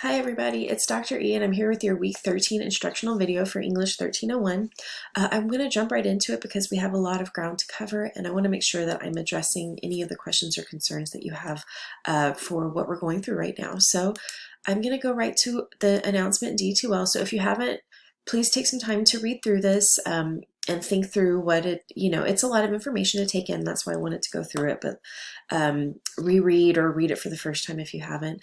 Hi everybody, it's Dr. E and I'm here with your week 13 instructional video for English 1301. I'm going to jump right into it because we have a lot of ground to cover and I want to make sure that I'm addressing any of the questions or concerns that you have for what we're going through right now. So I'm going to go right to the announcement D2L. So if you haven't, please take some time to read through this and think through what it's a lot of information to take in. That's why I wanted to go through it, but reread or read it for the first time if you haven't.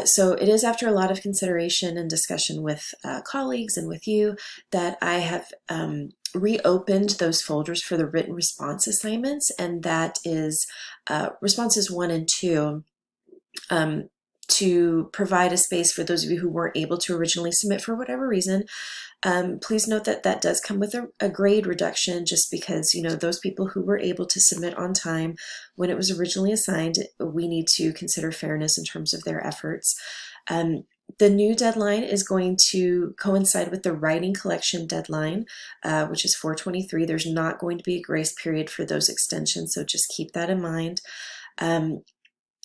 So it is after a lot of consideration and discussion with colleagues and with you that I have reopened those folders for the written response assignments, and that is responses 1 and 2 to provide a space for those of you who weren't able to originally submit for whatever reason. Please note that that does come with a grade reduction just because, those people who were able to submit on time when it was originally assigned, we need to consider fairness in terms of their efforts. The new deadline is going to coincide with the writing collection deadline, which is 4/23. There's not going to be a grace period for those extensions, so just keep that in mind.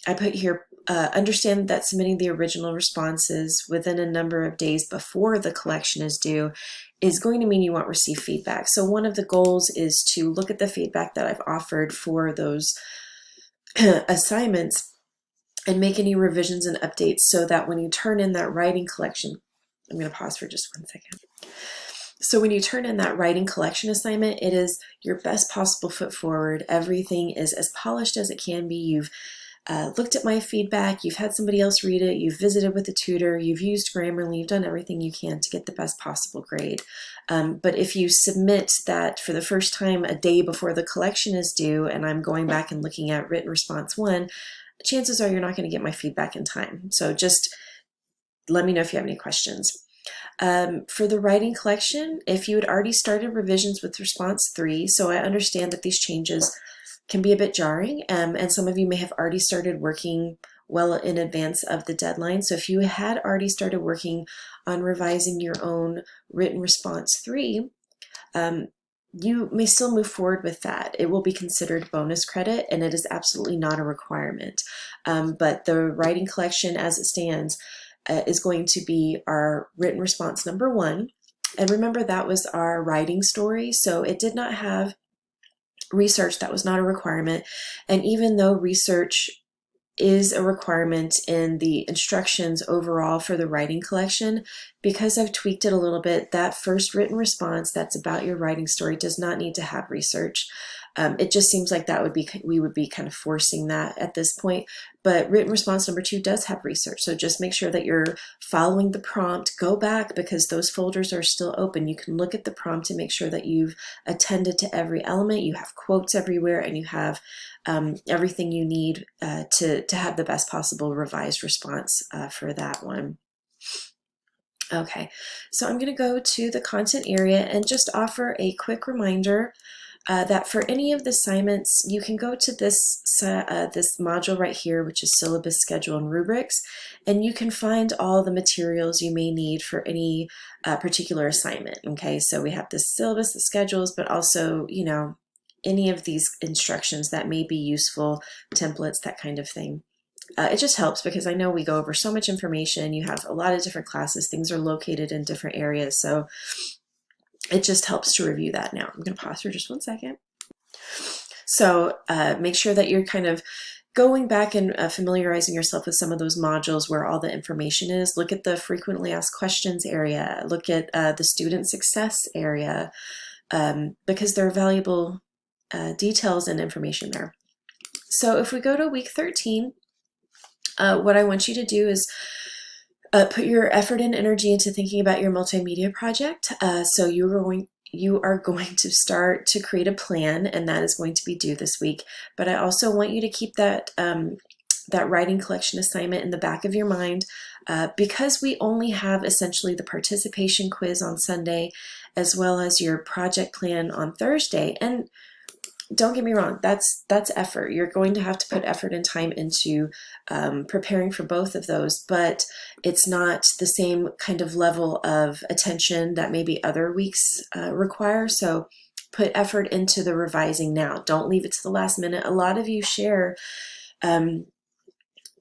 I put here, understand that submitting the original responses within a number of days before the collection is due is going to mean you won't receive feedback. So one of the goals is to look at the feedback that I've offered for those assignments and make any revisions and updates so that when you turn in that writing collection, I'm going to pause for just 1 second. So when you turn in that writing collection assignment, it is your best possible foot forward. Everything is as polished as it can be. You've looked at my feedback, you've had somebody else read it, you've visited with a tutor, you've used Grammarly, you've done everything you can to get the best possible grade. But if you submit that for the first time a day before the collection is due, and I'm going back and looking at written response 1, chances are you're not going to get my feedback in time. So just let me know if you have any questions. For the writing collection, if you had already started revisions with response 3, so I understand that these changes can be a bit jarring, and some of you may have already started working well in advance of the deadline. So if you had already started working on revising your own written response 3, you may still move forward with that. It will be considered bonus credit, and it is absolutely not a requirement. But the writing collection as it stands is going to be our written response number 1. And remember, that was our writing story, so it did not have research. That was not a requirement. And even though research is a requirement in the instructions overall for the writing collection, because I've tweaked it a little bit, that first written response that's about your writing story does not need to have research. It just seems like we would be kind of forcing that at this point. But written response number 2 does have research. So just make sure that you're following the prompt. Go back because those folders are still open. You can look at the prompt and make sure that you've attended to every element. You have quotes everywhere, and you have everything you need to have the best possible revised response for that one. Okay, so I'm going to go to the content area and just offer a quick reminder that for any of the assignments, you can go to this module right here, which is syllabus, schedule, and rubrics, and you can find all the materials you may need for any particular assignment. Okay, so we have the syllabus, the schedules, but also, any of these instructions that may be useful, templates, that kind of thing. It just helps because I know we go over so much information. You have a lot of different classes. Things are located in different areas, so it just helps to review that now. I'm going to pause for just 1 second. So make sure that you're kind of going back and familiarizing yourself with some of those modules where all the information is. Look at the frequently asked questions area. Look at the student success area because there are valuable details and information there. So if we go to week 13, what I want you to do is put your effort and energy into thinking about your multimedia project. So you are going to start to create a plan, and that is going to be due this week. But I also want you to keep that that writing collection assignment in the back of your mind because we only have essentially the participation quiz on Sunday as well as your project plan on Thursday. And don't get me wrong, that's effort. You're going to have to put effort and time into preparing for both of those, but it's not the same kind of level of attention that maybe other weeks require. So put effort into the revising now. Don't leave it to the last minute. A lot of you share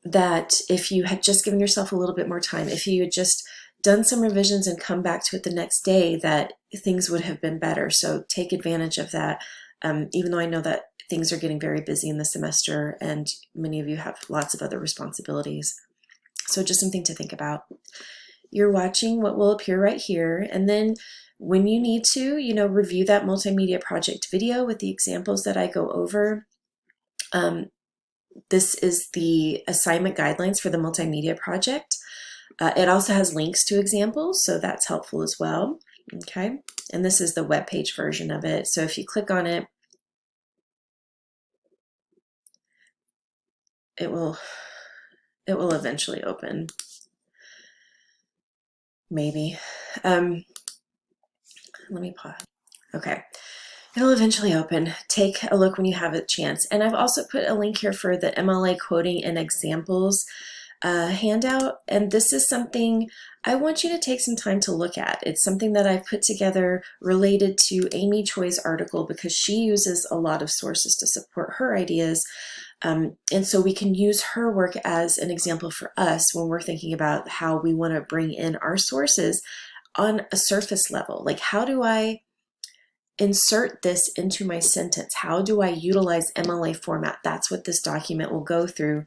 that if you had just given yourself a little bit more time, if you had just done some revisions and come back to it the next day, that things would have been better. So take advantage of that. Even though I know that things are getting very busy in the semester and many of you have lots of other responsibilities. So just something to think about. You're watching what will appear right here, and then when you need to, review that multimedia project video with the examples that I go over. This is the assignment guidelines for the multimedia project. It also has links to examples, so that's helpful as well. Okay, and this is the web page version of it. So if you click on it, it will eventually open. Maybe. Let me pause. Okay. It'll eventually open. Take a look when you have a chance. And I've also put a link here for the MLA Coding and Examples handout. And this is something I want you to take some time to look at. It's something that I've put together related to Amy Choi's article because she uses a lot of sources to support her ideas. And so we can use her work as an example for us when we're thinking about how we want to bring in our sources on a surface level. Like, how do I insert this into my sentence? How do I utilize MLA format? That's what this document will go through.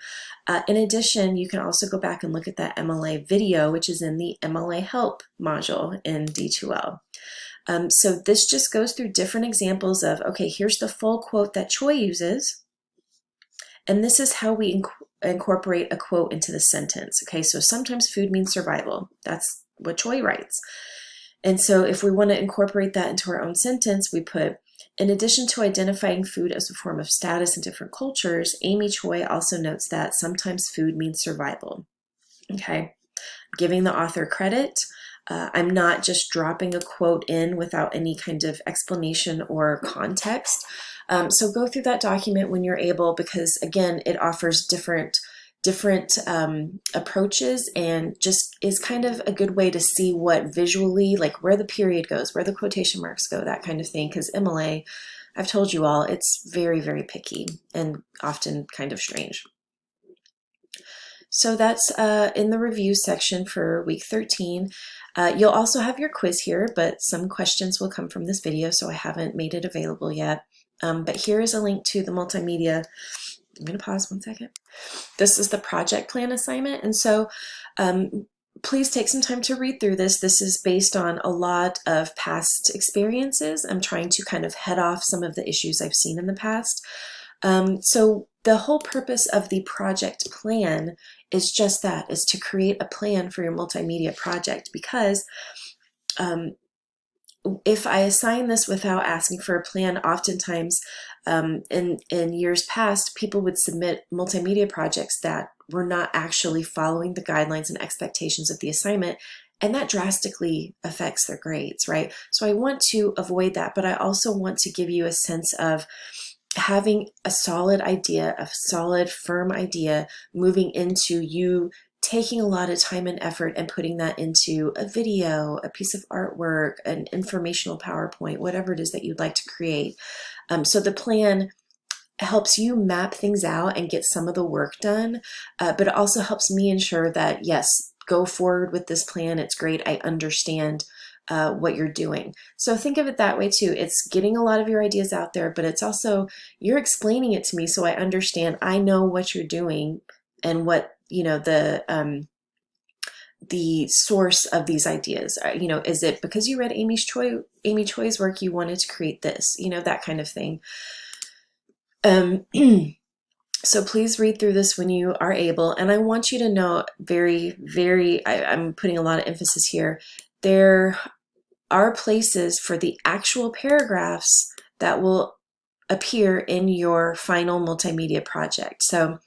In addition, you can also go back and look at that MLA video, which is in the MLA Help module in D2L. So this just goes through different examples of, okay, here's the full quote that Choi uses, and this is how we incorporate a quote into the sentence. Okay, so sometimes food means survival. That's what Choi writes. And so if we want to incorporate that into our own sentence, we put, in addition to identifying food as a form of status in different cultures, Amy Choi also notes that sometimes food means survival. Okay, giving the author credit. I'm not just dropping a quote in without any kind of explanation or context. So go through that document when you're able, because again, it offers different approaches and just is kind of a good way to see what visually, like where the period goes, where the quotation marks go, that kind of thing. Because MLA, I've told you all, it's very, very picky and often kind of strange. So that's in the review section for week 13. You'll also have your quiz here, but some questions will come from this video, so I haven't made it available yet. But here is a link to the multimedia. I'm going to pause one second. This is the project plan assignment, and so please take some time to read through this. This is based on a lot of past experiences. I'm trying to kind of head off some of the issues I've seen in the past. So the whole purpose of the project plan is just that, is to create a plan for your multimedia project, because if I assign this without asking for a plan, oftentimes in years past, people would submit multimedia projects that were not actually following the guidelines and expectations of the assignment, and that drastically affects their grades, right? So I want to avoid that, but I also want to give you a sense of having a solid idea, a solid, firm idea, moving into you taking a lot of time and effort and putting that into a video, a piece of artwork, an informational PowerPoint, whatever it is that you'd like to create. So the plan helps you map things out and get some of the work done, but it also helps me ensure that, yes, go forward with this plan. It's great. I understand what you're doing. So think of it that way too. It's getting a lot of your ideas out there, but it's also, you're explaining it to me so I understand, I know what you're doing and what, the source of these ideas. Is it because you read Amy Choi's work, you wanted to create this, that kind of thing. So please read through this when you are able. And I want you to know I'm putting a lot of emphasis here. There are places for the actual paragraphs that will appear in your final multimedia project. So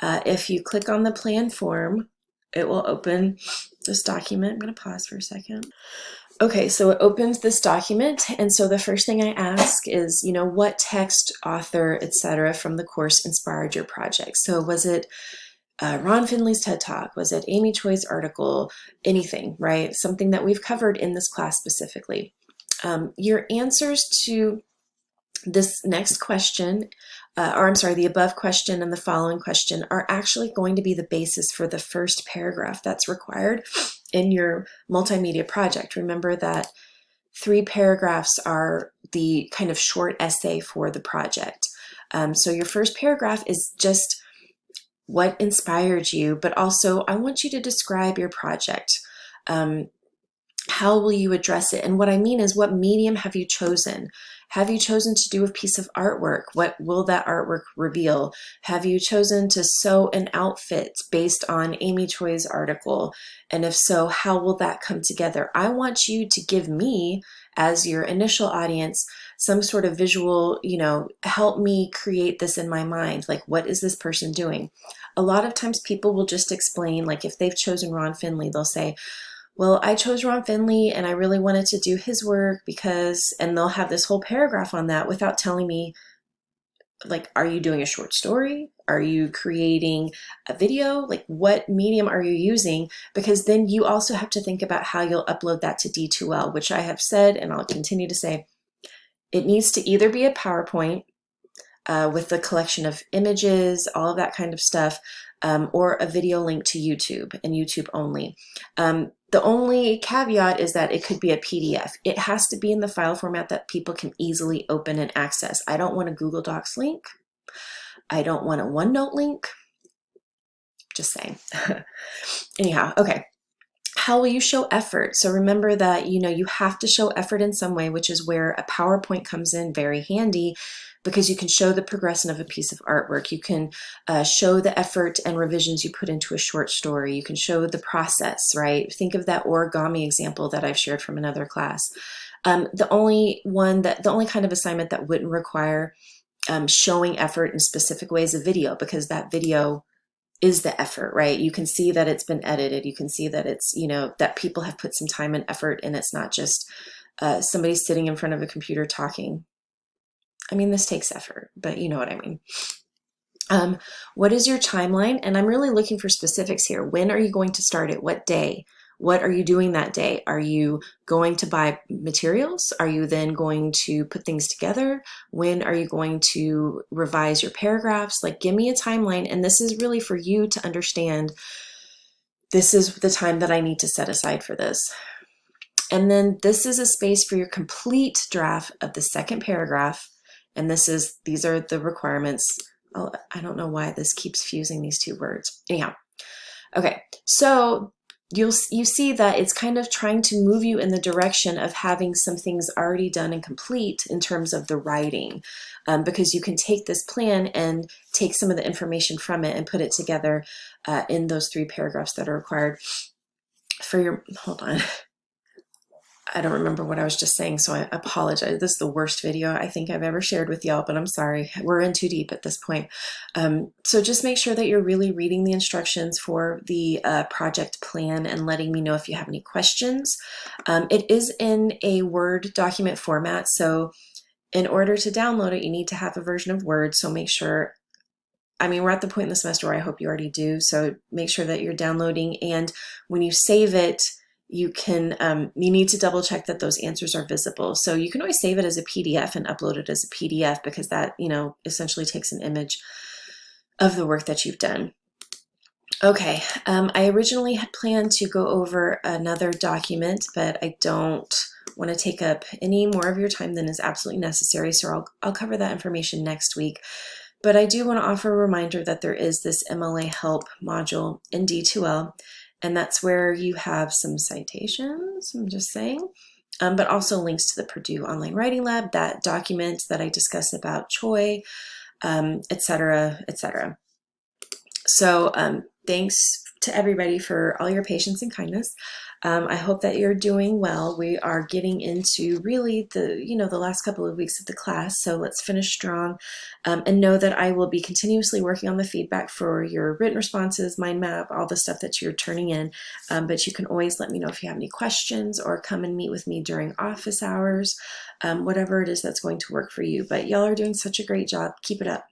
if you click on the plan form, it will open this document. I'm going to pause for a second. Okay, so it opens this document, and so the first thing I ask is, what text, author, etc. from the course inspired your project? So was it Ron Finley's TED Talk? Was it Amy Choi's article? Anything, right? Something that we've covered in this class specifically. Your answers to This next question, or I'm sorry, the above question and the following question are actually going to be the basis for the first paragraph that's required in your multimedia project. Remember that 3 paragraphs are the kind of short essay for the project. So your first paragraph is just what inspired you, but also I want you to describe your project. How will you address it? And what I mean is, what medium have you chosen? Have you chosen to do a piece of artwork? What will that artwork reveal? Have you chosen to sew an outfit based on Amy Choi's article? And if so, how will that come together? I want you to give me, as your initial audience, some sort of visual, help me create this in my mind. Like, what is this person doing? A lot of times people will just explain, like if they've chosen Ron Finley, they'll say, well, I chose Ron Finley and I really wanted to do his work because, and they'll have this whole paragraph on that without telling me, like, are you doing a short story? Are you creating a video? Like, what medium are you using? Because then you also have to think about how you'll upload that to D2L, which I have said, and I'll continue to say, it needs to either be a PowerPoint with the collection of images, all of that kind of stuff, or a video link to YouTube and YouTube only. The only caveat is that it could be a PDF. It has to be in the file format that people can easily open and access. I don't want a Google Docs link. I don't want a OneNote link. Just saying. Anyhow, okay. How will you show effort? So remember that, you have to show effort in some way, which is where a PowerPoint comes in very handy, because you can show the progression of a piece of artwork. You can show the effort and revisions you put into a short story. You can show the process, right? Think of that origami example that I've shared from another class. The only kind of assignment that wouldn't require showing effort in specific ways is a video, because that video is the effort, right? You can see that it's been edited. You can see that it's, that people have put some time and effort, and it's not just somebody sitting in front of a computer talking. I mean, this takes effort, but you know what I mean. What is your timeline? And I'm really looking for specifics here. When are you going to start it? What day? What are you doing that day? Are you going to buy materials? Are you then going to put things together? When are you going to revise your paragraphs? Like, give me a timeline. And this is really for you to understand, this is the time that I need to set aside for this. And then this is a space for your complete draft of the second paragraph. And these are the requirements. Oh, I don't know why this keeps fusing these two words. Anyhow, okay, so you see that it's kind of trying to move you in the direction of having some things already done and complete in terms of the writing, because you can take this plan and take some of the information from it and put it together in those 3 paragraphs that are required for your, hold on. I don't remember what I was just saying, so I apologize. This is the worst video I think I've ever shared with y'all, but I'm sorry. We're in too deep at this point. So just make sure that you're really reading the instructions for the project plan and letting me know if you have any questions. It is in a Word document format, so in order to download it, you need to have a version of Word, so make sure, I mean, we're at the point in the semester where I hope you already do, so make sure that you're downloading, and when you save it, you need to double check that those answers are visible. So you can always save it as a PDF and upload it as a PDF, because that, essentially takes an image of the work that you've done. Okay, I originally had planned to go over another document, but I don't want to take up any more of your time than is absolutely necessary, so I'll cover that information next week. But I do want to offer a reminder that there is this MLA help module in D2L, and that's where you have some citations, I'm just saying, but also links to the Purdue Online Writing Lab, that document that I discussed about Choi, etc., etc. So thanks to everybody for all your patience and kindness. I hope that you're doing well. We are getting into really the last couple of weeks of the class, so let's finish strong, and know that I will be continuously working on the feedback for your written responses, mind map, all the stuff that you're turning in, but you can always let me know if you have any questions, or come and meet with me during office hours, whatever it is that's going to work for you. But y'all are doing such a great job. Keep it up.